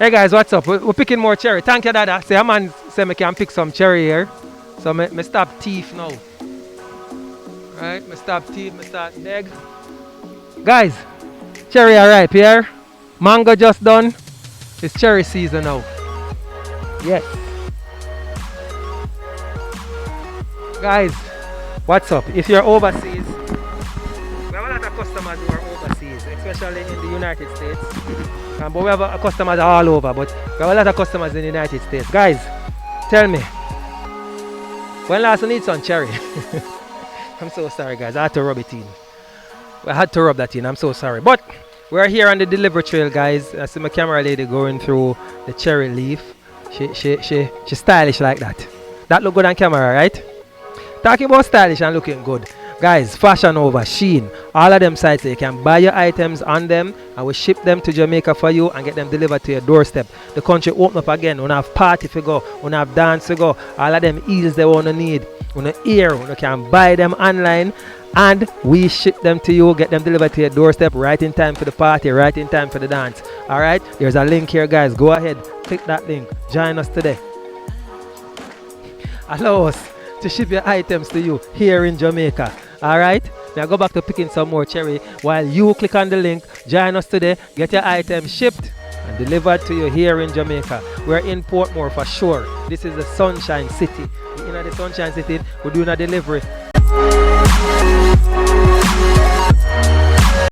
Hey guys, what's up? We're picking more cherry. Thank you, Dada. Say, a man say me can pick some cherry here. So me stop thief now. Right? Me stop thief, me start neg. Guys, cherry are ripe here. Mango just done. It's cherry season now. Yes. Guys, what's up? If you're overseas, we have a lot of customers who are overseas, especially in the United States. But we have customers all over, but we have a lot of customers in the United States. Guys, tell me, when last you need some cherry? I'm so sorry, guys. I had to rub it in. I had to rub that in. I'm so sorry. But we're here on the delivery trail, guys. I see my camera lady going through the cherry leaf. She's stylish like that. That look good on camera, right? Talking about stylish and looking good. Guys, Fashion Over, Sheen, all of them sites, you can buy your items on them and we ship them to Jamaica for you and get them delivered to your doorstep. The country open up again. We have party to go, we have dance to go. All of them heels they want to need. We here, we can buy them online and we ship them to you, get them delivered to your doorstep right in time for the party, right in time for the dance. Alright, there's a link here, guys. Go ahead, click that link, join us today. Allow us to ship your items to you here in Jamaica. Alright? Now go back to picking some more cherry while you click on the link, join us today, get your items shipped and delivered to you here in Jamaica. We're in Portmore for sure. This is the Sunshine City. In the Sunshine City, we're doing a delivery.